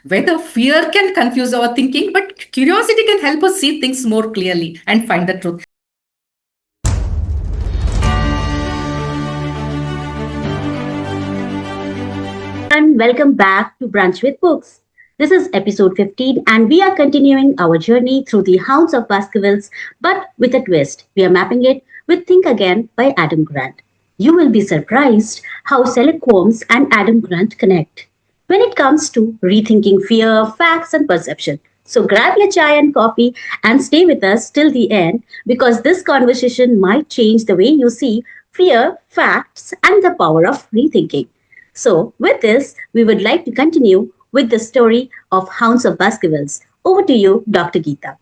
whether fear can confuse our thinking, but curiosity can help us see things more clearly and find the truth. And welcome back to Brunch with Books. This is episode 15, and we are continuing our journey through the Hounds of Baskervilles, but with a twist. We are mapping it with Think Again by Adam Grant. You will be surprised how Sherlock Holmes and Adam Grant connect when it comes to rethinking fear, facts, and perception. So grab your chai and coffee and stay with us till the end because this conversation might change the way you see fear, facts, and the power of rethinking. So, with this, we would like to continue with the story of Hounds of Baskervilles. Over to you, Dr. Geeta.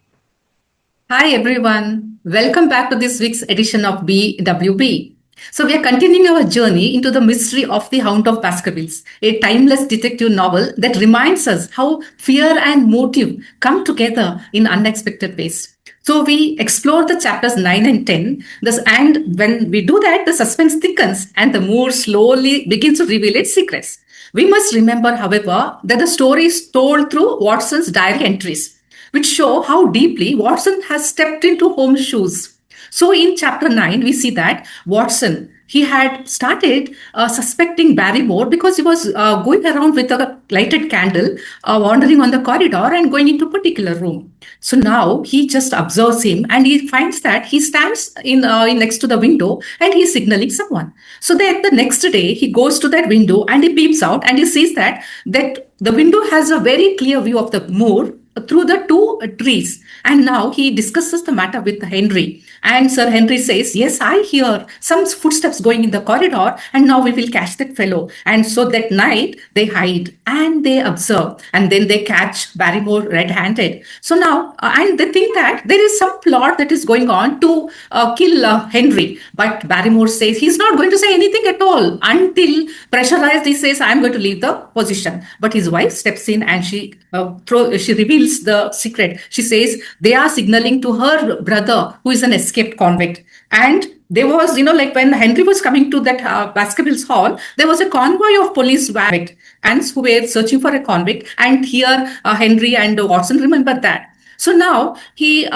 Hi, everyone. Welcome back to this week's edition of BWB. So, we are continuing our journey into the mystery of the Hound of Baskervilles, a timeless detective novel that reminds us how fear and motive come together in unexpected ways. So, we explore the chapters 9 and 10, and when we do that, the suspense thickens and the moor slowly begins to reveal its secrets. We must remember, however, that the story is told through Watson's diary entries, which show how deeply Watson has stepped into Holmes' shoes. So in chapter 9, we see that Watson, he had started suspecting Barrymore because he was going around with a lighted candle, wandering on the corridor and going into a particular room. So now he just observes him and he finds that he stands in next to the window and he's signaling someone. So then the next day he goes to that window and he peeps out and he sees that the window has a very clear view of the moor through the two trees. And now he discusses the matter with Henry. And Sir Henry says, yes, I hear some footsteps going in the corridor and now we will catch that fellow. And so that night they hide and they observe and then they catch Barrymore red-handed. So now, and they think that there is some plot that is going on to kill Henry. But Barrymore says he's not going to say anything at all until pressurized. He says, I'm going to leave the position. But his wife steps in and she reveals the secret. She says they are signaling to her brother who is an escaped convict. And there was, like when Henry was coming to that Baskervilles Hall, there was a convoy of police and who were searching for a convict. And here Henry and Watson remember that. So now she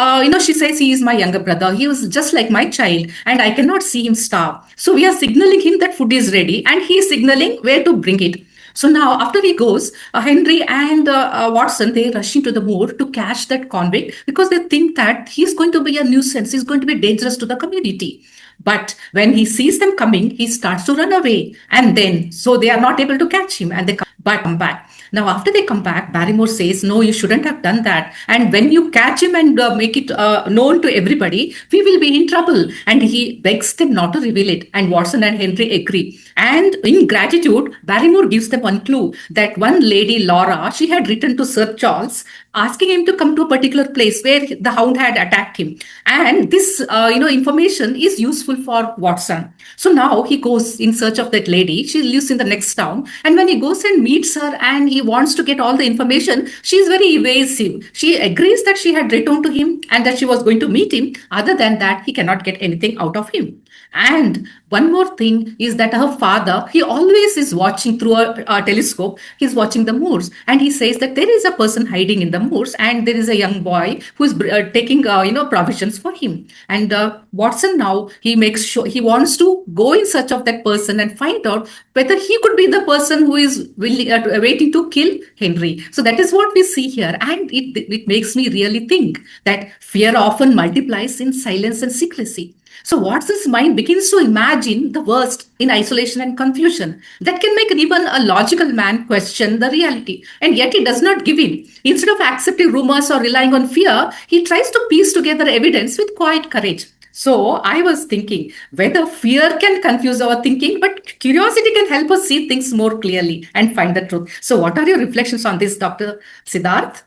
says he is my younger brother. He was just like my child and I cannot see him starve. So we are signaling him that food is ready and he is signaling where to bring it. So now after he goes, Henry and Watson, they rush into the moor to catch that convict because they think that he's going to be a nuisance. He's going to be dangerous to the community. But when he sees them coming, he starts to run away. And then, so they are not able to catch him and they come back. Now, after they come back, Barrymore says, no, you shouldn't have done that. And when you catch him and make it known to everybody, we will be in trouble. And he begs them not to reveal it. And Watson and Henry agree. And in gratitude, Barrymore gives them one clue that one lady, Laura, she had written to Sir Charles asking him to come to a particular place where the hound had attacked him. And this, information is useful for Watson. So now he goes in search of that lady. She lives in the next town. And when he goes and meets her and he wants to get all the information, she is very evasive. She agrees that she had written to him and that she was going to meet him. Other than that, he cannot get anything out of him. And one more thing is that her father, he always is watching through a telescope. He's watching the moors and he says that there is a person hiding in the moors and there is a young boy who is taking, provisions for him. And Watson now, he makes sure he wants to go in search of that person and find out whether he could be the person who is waiting to kill Henry. So that is what we see here. And it makes me really think that fear often multiplies in silence and secrecy. So Watson's mind begins to imagine the worst in isolation and confusion that can make even a logical man question the reality. And yet he does not give in. Instead of accepting rumors or relying on fear, he tries to piece together evidence with quiet courage. So I was thinking whether fear can confuse our thinking, but curiosity can help us see things more clearly and find the truth. So what are your reflections on this, Dr. Siddharth?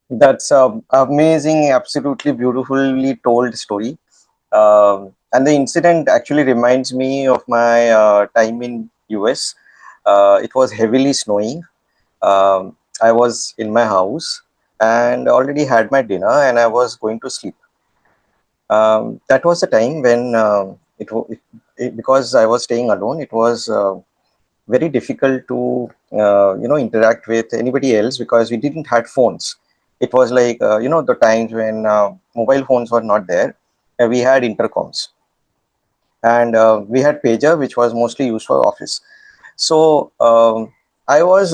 That's an amazing, absolutely beautifully told story. And the incident actually reminds me of my time in US. It was heavily snowing. I was in my house and already had my dinner and I was going to sleep. That was the time when because I was staying alone, it was very difficult to interact with anybody else because we didn't had phones. It was like the times when mobile phones were not there. We had intercoms, and we had pager, which was mostly used for office. So I was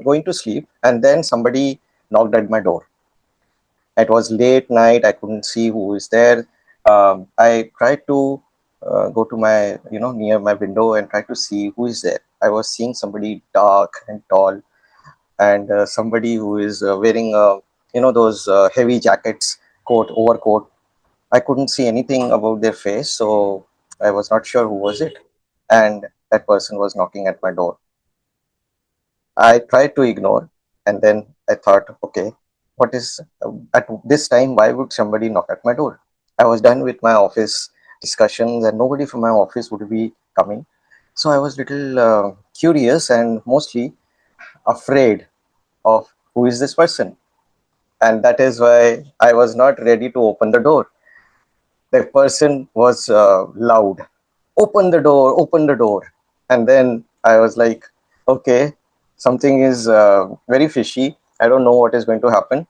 going to sleep, and then somebody knocked at my door. It was late night. I couldn't see who is there. I tried to go to my, near my window and try to see who is there. I was seeing somebody dark and tall, and somebody who is wearing, those heavy jackets, coat, overcoat. I couldn't see anything about their face, so I was not sure who was it. And that person was knocking at my door. I tried to ignore, and then I thought, okay, what is at this time? Why would somebody knock at my door? I was done with my office discussions, and nobody from my office would be coming. So I was little curious and mostly afraid of who is this person, and that is why I was not ready to open the door. The person was loud, open the door. And then I was like, okay, something is very fishy. I don't know what is going to happen.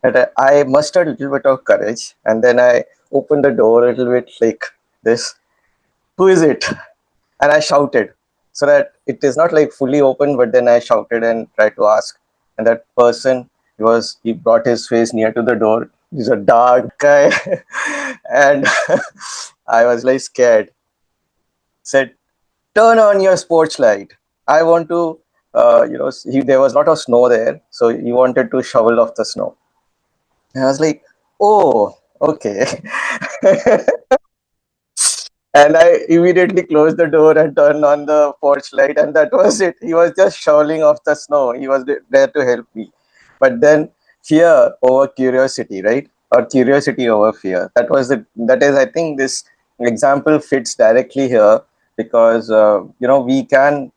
And I mustered a little bit of courage, and then I opened the door a little bit like this. Who is it? And I shouted, so that it is not like fully open, but then I shouted and tried to ask. And that person, he brought his face near to the door. He's a dark guy. And I was like scared. Said, turn on your sports light. I want to, there was a lot of snow there. So he wanted to shovel off the snow. And I was like, oh, okay. And I immediately closed the door and turned on the porch light, and that was it. He was just shoveling off the snow. He was there to help me. But then fear over curiosity, right? Or curiosity over fear. That is, I think this example fits directly here because, we can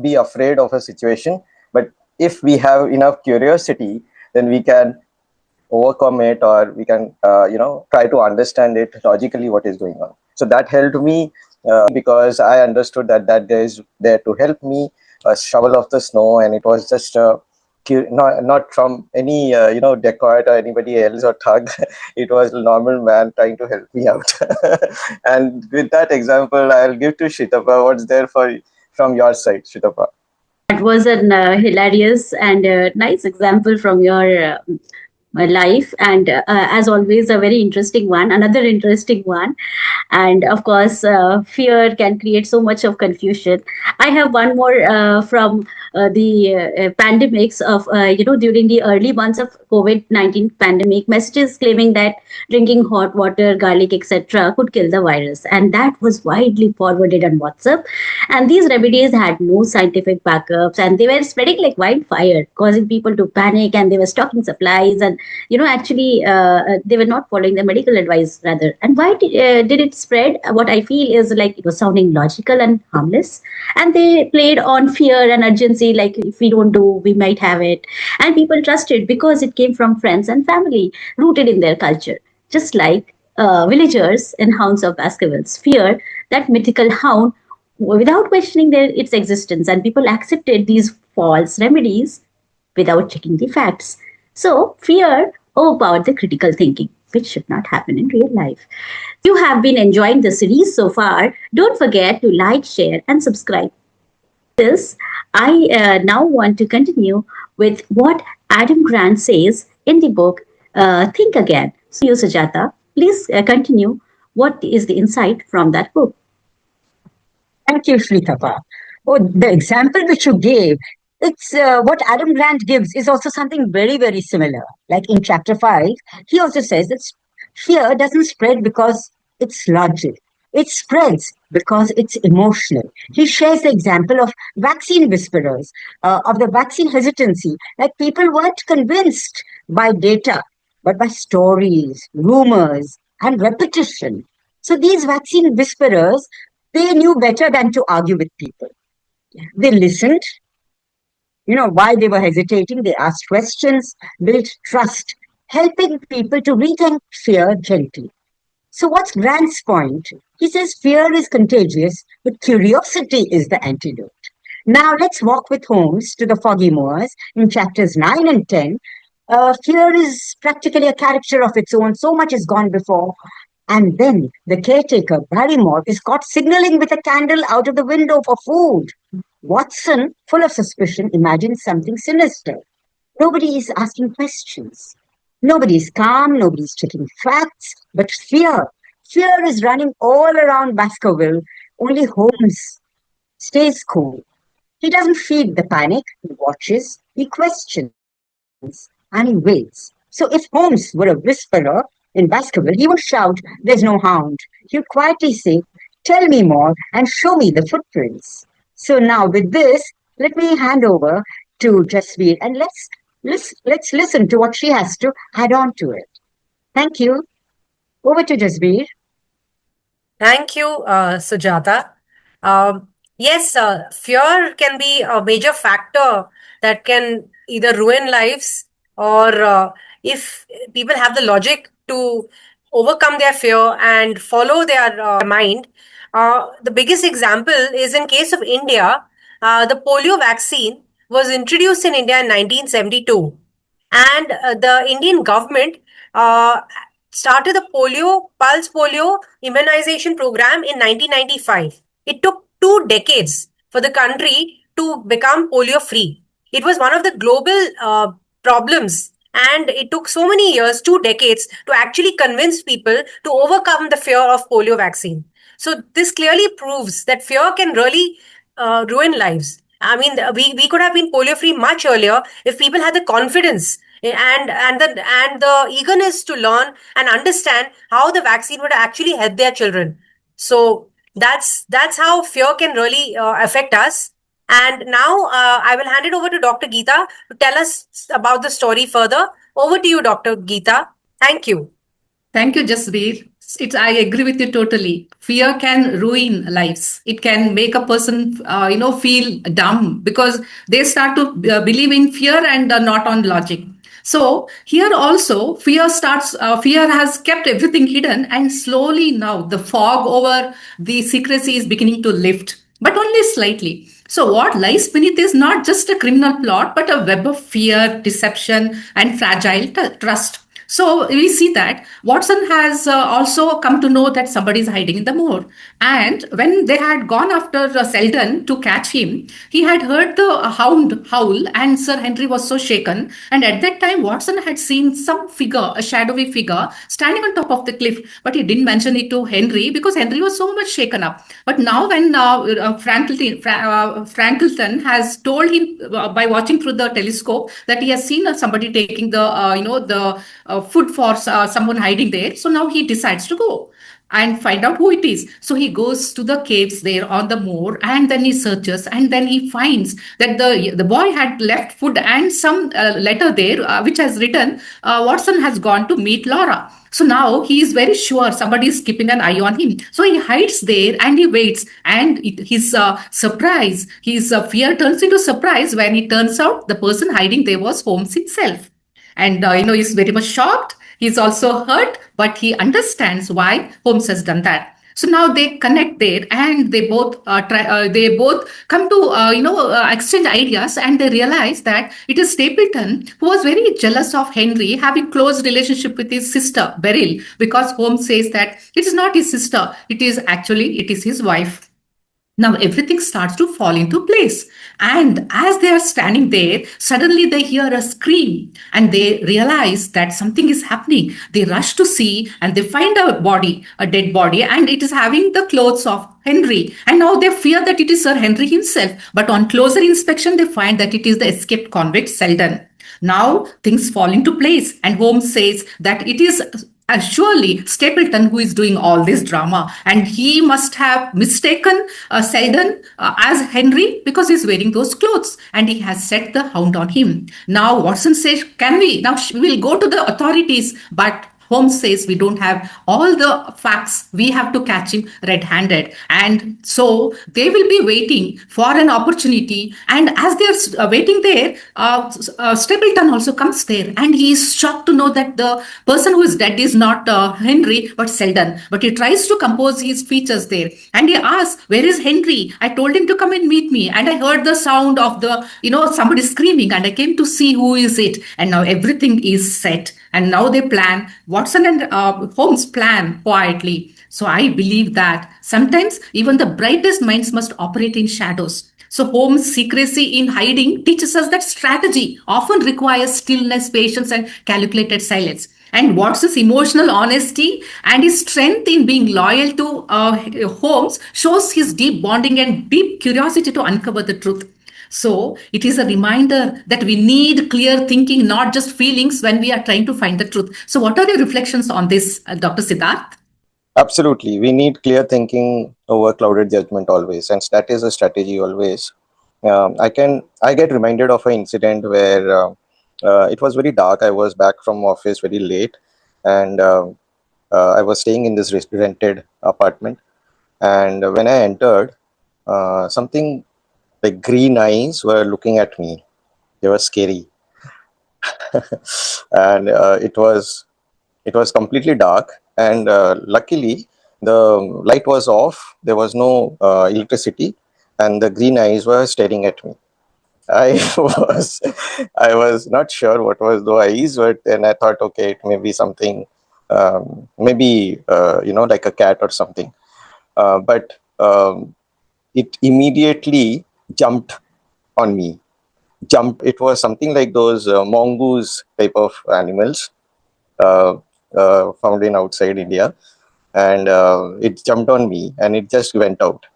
be afraid of a situation, but if we have enough curiosity, then we can overcome it, or we can try to understand it logically what is going on. So that helped me because I understood that guy is there to help me shovel off the snow, and it was just not from any dacoit or anybody else or thug. It was a normal man trying to help me out. And with that example, I'll give to Shitapa. What's there from your side, Shitapa? That was an hilarious and nice example from your my life, and as always a very interesting one, another interesting one. And of course fear can create so much of confusion. I have one more from the pandemics of during the early months of COVID-19 pandemic, messages claiming that drinking hot water, garlic, etc. could kill the virus, and that was widely forwarded on WhatsApp. And these remedies had no scientific backups, and they were spreading like wildfire, causing people to panic, and they were stocking supplies. And actually they were not following the medical advice rather. And why did it spread? What I feel is like it was sounding logical and harmless, and they played on fear and urgency, like if we don't do, we might have it. And people trusted because it came from friends and family rooted in their culture, just like villagers in Hounds of Baskervilles fear that mythical hound without questioning its existence, and people accepted these false remedies without checking the facts. So fear overpowered the critical thinking, which should not happen in real life. You have been enjoying the series so far. Don't forget to like, share, and subscribe. This, I now want to continue with what Adam Grant says in the book Think Again. So, you, Sujata, please continue. What is the insight from that book? Thank you, Shrithapa. Oh, the example which you gave, it's what Adam Grant gives is also something very, very similar. Like in chapter 5, he also says that fear doesn't spread because it's logic. It spreads because it's emotional. He shares the example of vaccine whisperers, of the vaccine hesitancy. Like people weren't convinced by data, but by stories, rumors, and repetition. So these vaccine whisperers, they knew better than to argue with people. They listened, why they were hesitating. They asked questions, built trust, helping people to rethink fear gently. So what's Grant's point? He says fear is contagious, but curiosity is the antidote. Now let's walk with Holmes to the foggy moors in chapters 9 and 10. Fear is practically a character of its own. So much has gone before. And then the caretaker, Barrymore, is caught signaling with a candle out of the window for food. Watson, full of suspicion, imagines something sinister. Nobody is asking questions. Nobody is calm, nobody is checking facts, but fear. Fear is running all around Baskerville. Only Holmes stays cool. He doesn't feed the panic, he watches, he questions, and he waits. So if Holmes were a whisperer in Baskerville, he would shout, "There's no hound." He would quietly say, "Tell me more and show me the footprints." So now with this, let me hand over to Jasveer and let's listen to what she has to add on to it. Thank you. Over to Jasveer. Thank you, Sujata. Yes, fear can be a major factor that can either ruin lives or if people have the logic to overcome their fear and follow their mind. The biggest example is in case of India, the polio vaccine was introduced in India in 1972. And the Indian government uh, started the pulse polio immunization program in 1995. It took 2 decades for the country to become polio free. It was one of the global problems, and it took so many years, 2 decades, to actually convince people to overcome the fear of polio vaccine. So this clearly proves that fear can really ruin lives. I mean, we could have been polio free much earlier if people had the confidence and the eagerness to learn and understand how the vaccine would actually help their children. So that's how fear can really affect us. And now I will hand it over to Dr. Geeta to tell us about the story further. Over to you, Dr. Geeta. Thank you. Thank you, Jasveer. I agree with you totally. Fear can ruin lives. It can make a person, feel dumb because they start to believe in fear and not on logic. So here also, fear has kept everything hidden, and slowly now the fog over the secrecy is beginning to lift, but only slightly. So what lies beneath is not just a criminal plot, but a web of fear, deception, and fragile trust. So we see that Watson has also come to know that somebody is hiding in the moor. And when they had gone after Selden to catch him, he had heard the hound howl, and Sir Henry was so shaken. And at that time, Watson had seen some figure, a shadowy figure, standing on top of the cliff. But he didn't mention it to Henry because Henry was so much shaken up. But now when Frankleton has told him by watching through the telescope that he has seen somebody taking the food for someone hiding there. So now he decides to go and find out who it is. So he goes to the caves there on the moor, and then he searches, and then he finds that the boy had left food and some letter there which has written, Watson has gone to meet Laura. So now he is very sure somebody is keeping an eye on him. So he hides there and he waits. And his surprise, his fear turns into surprise when it turns out the person hiding there was Holmes himself. And, he's very much shocked. He's also hurt, but he understands why Holmes has done that. So now they connect there, and they both come to exchange ideas, and they realize that it is Stapleton who was very jealous of Henry having close relationship with his sister Beryl, because Holmes says that it is not his sister, it is his wife. Now everything starts to fall into place. And as they are standing there, suddenly they hear a scream and they realize that something is happening. They rush to see and they find a dead body, and it is having the clothes of Henry. And now they fear that it is Sir Henry himself. But on closer inspection, they find that it is the escaped convict Selden. Now things fall into place, and Holmes says that it is surely Stapleton who is doing all this drama, and he must have mistaken Selden as Henry because he's wearing those clothes, and he has set the hound on him. Now Watson says, can we? Now we will go to the authorities, but Holmes says we don't have all the facts. We have to catch him red-handed. And so they will be waiting for an opportunity. And as they're waiting there, Stapleton also comes there. And he is shocked to know that the person who is dead is not Henry, but Selden. But he tries to compose his features there. And he asks, where is Henry? I told him to come and meet me. And I heard the sound of somebody screaming. And I came to see who is it. And now everything is set. And now they plan. Watson and Holmes plan quietly. So I believe that sometimes even the brightest minds must operate in shadows. So Holmes' secrecy in hiding teaches us that strategy often requires stillness, patience, and calculated silence. And Watson's emotional honesty and his strength in being loyal to Holmes shows his deep bonding and deep curiosity to uncover the truth. So it is a reminder that we need clear thinking, not just feelings when we are trying to find the truth. So what are your reflections on this, Dr. Siddharth? Absolutely. We need clear thinking over clouded judgment always. And that is a strategy always. I get reminded of an incident where it was very dark. I was back from office very late, and I was staying in this rented apartment. And when I entered, something like green eyes were looking at me. They were scary. And it was completely dark. And luckily, the light was off. There was no electricity, and the green eyes were staring at me. I was not sure what was the eyes, but then I thought, okay, it may be something, maybe like a cat or something. But it immediately jumped on me. It was something like those mongoose type of animals found in outside India, and it jumped on me, and it just went out.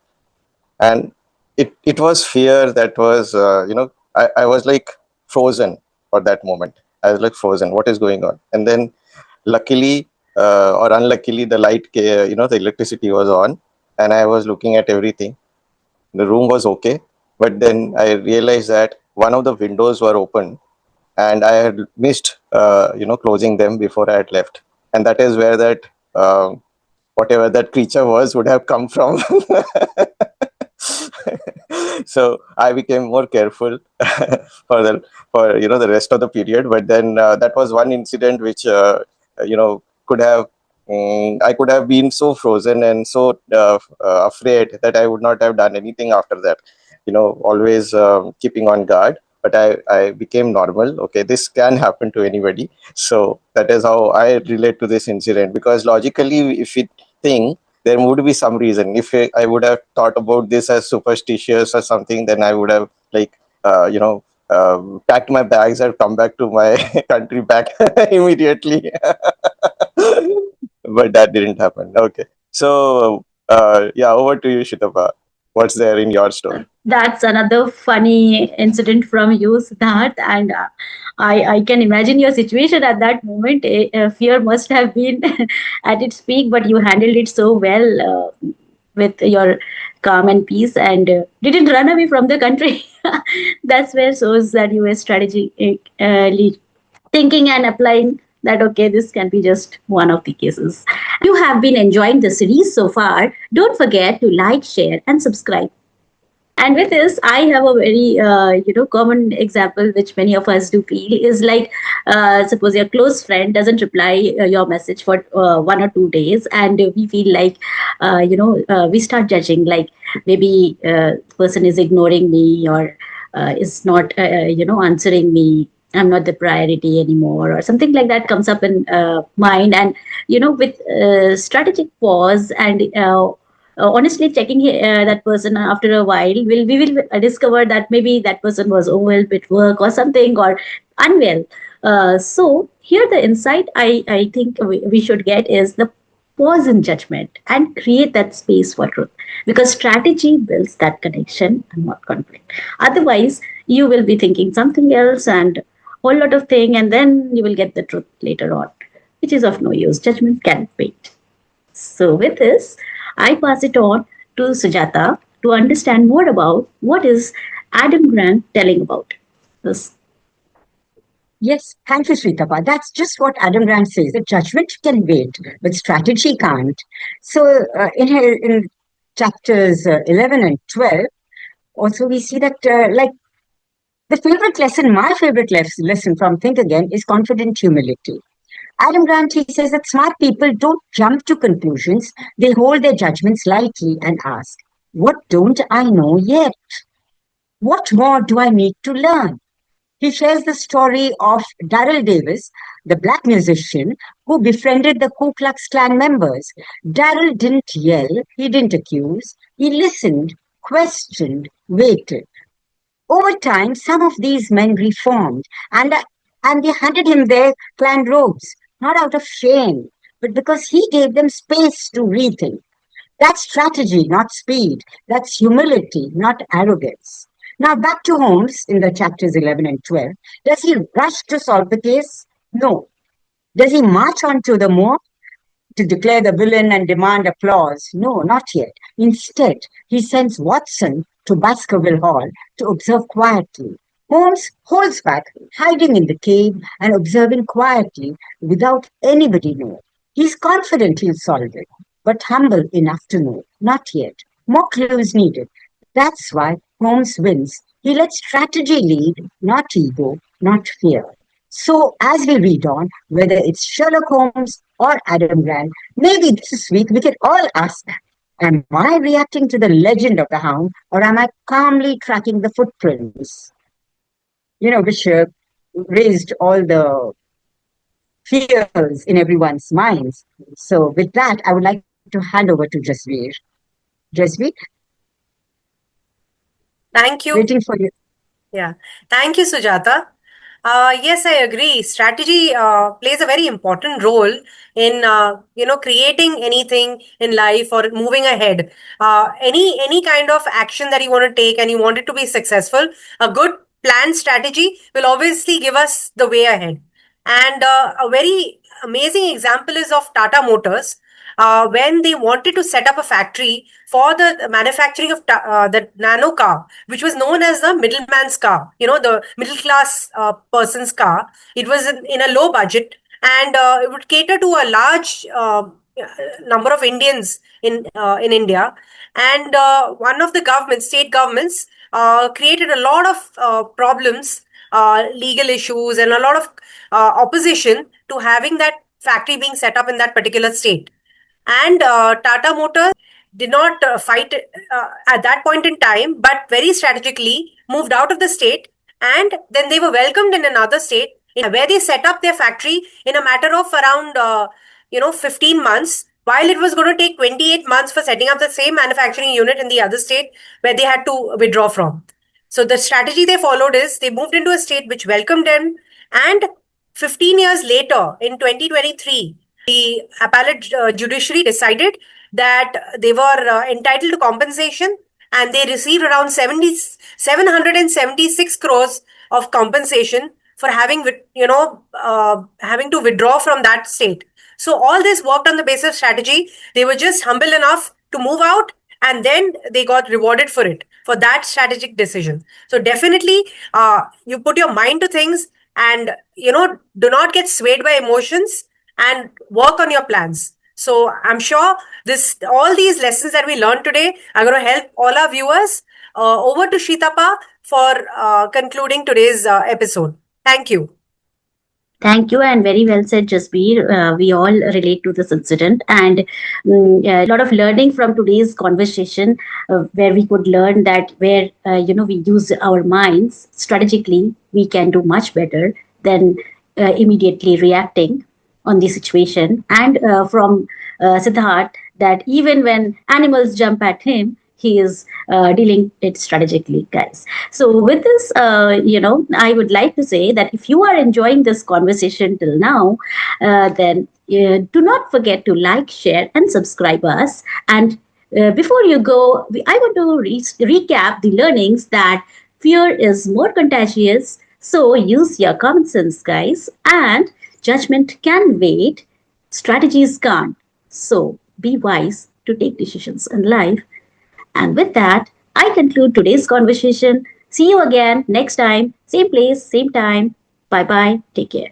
And it was fear that was, I was like frozen for that moment. I was like frozen. What is going on? And then luckily or unluckily, the light, the electricity was on, and I was looking at everything. The room was okay. But then I realized that one of the windows were open, and I had missed, closing them before I had left. And that is where that, whatever that creature was would have come from. So I became more careful for the rest of the period. But then that was one incident which could have I could have been so frozen and so afraid that I would not have done anything after that. Always keeping on guard. But I became normal. Okay, this can happen to anybody. So that is how I relate to this incident. Because logically, if you think, there would be some reason. If I would have thought about this as superstitious or something, then I would have packed my bags and come back to my country back immediately. But that didn't happen. Okay. So, over to you, Shitapa. What's there in your story? That's another funny incident from you, Siddharth. And I can imagine your situation at that moment. Fear must have been at its peak, but you handled it so well with your calm and peace, and didn't run away from the country. That's where shows that you were strategically thinking and applying that, okay, this can be just one of the cases. You have been enjoying the series so far. Don't forget to like, share, and subscribe. And with this, I have a very, common example, which many of us do feel is like, suppose your close friend doesn't reply your message for 1 or 2 days, and we feel like, we start judging, like maybe the person is ignoring me or is not, answering me. I'm not the priority anymore, or something like that comes up in mind. And, with strategic pause and honestly checking that person after a while, we will discover that maybe that person was overwhelmed with work or something, or unwell. So here the insight I think we should get is the pause in judgment and create that space for truth, because strategy builds that connection and not conflict. Otherwise, you will be thinking something else and whole lot of thing, and then you will get the truth later on, which is of no use. Judgment can wait. So with this, I pass it on to Sujata to understand more about what is Adam Grant telling about this. Yes, thank you, Sritapa. That's just what Adam Grant says. The judgment can wait, but strategy can't. So, in chapters 11 and 12, also we see that, the favorite lesson, my favorite lesson from Think Again is confident humility. Adam Grant, he says that smart people don't jump to conclusions. They hold their judgments lightly and ask, what don't I know yet? What more do I need to learn? He shares the story of Daryl Davis, the black musician who befriended the Ku Klux Klan members. Daryl didn't yell, he didn't accuse, he listened, questioned, waited. Over time, some of these men reformed and they handed him their Klan robes, not out of shame, but because he gave them space to rethink. That's strategy, not speed. That's humility, not arrogance. Now back to Holmes in the chapters 11 and 12. Does he rush to solve the case? No. Does he march on to the moor to declare the villain and demand applause? No, not yet. Instead, he sends Watson to Baskerville Hall to observe quietly. Holmes holds back, hiding in the cave and observing quietly without anybody knowing. He's confident he'll solve it, but humble enough to know. Not yet. More clues needed. That's why Holmes wins. He lets strategy lead, not ego, not fear. So, as we read on, whether it's Sherlock Holmes or Adam Grant, maybe this week we can all ask, am I reacting to the legend of the Hound, or am I calmly tracking the footprints? Which raised all the fears in everyone's minds. So, with that, I would like to hand over to Jasveer. Jasveer? Thank you. Waiting for you. Yeah. Thank you, Sujata. Yes, I agree. Strategy plays a very important role in creating anything in life or moving ahead. Any kind of action that you want to take and you want it to be successful, a good planned strategy will obviously give us the way ahead. And a very amazing example is of Tata Motors. When they wanted to set up a factory for the manufacturing of the nano car, which was known as the middleman's car, the middle class person's car. It was in a low budget, and it would cater to a large number of Indians in India. And one of the state governments, created a lot of problems, legal issues, and a lot of opposition to having that factory being set up in that particular state. And Tata Motors did not fight at that point in time, but very strategically moved out of the state. And then they were welcomed in another state where they set up their factory in a matter of around 15 months, while it was going to take 28 months for setting up the same manufacturing unit in the other state where they had to withdraw from. So the strategy they followed is they moved into a state which welcomed them, and 15 years later, in 2023, the appellate judiciary decided that they were entitled to compensation, and they received around 776 crores of compensation for having to withdraw from that state. So all this worked on the basis of strategy. They were just humble enough to move out, and then they got rewarded for it, for that strategic decision. So definitely, you put your mind to things, and do not get swayed by emotions, and work on your plans. So I'm sure all these lessons that we learned today are going to help all our viewers. Over to Shitapa for concluding today's episode. Thank you. Thank you, and very well said, Jasbir. We all relate to this incident, and a lot of learning from today's conversation, where we could learn that where we use our minds strategically, we can do much better than immediately reacting on the situation. And from Siddharth, that even when animals jump at him, he is dealing it strategically, guys. So with this, I would like to say that if you are enjoying this conversation till now, then do not forget to like, share, and subscribe us. And before you go, I want to recap the learnings that fear is more contagious. So use your common sense, guys. And judgment can wait, strategies can't. So be wise to take decisions in life. And with that, I conclude today's conversation. See you again next time, same place, same time. Bye. Bye bye. Take care.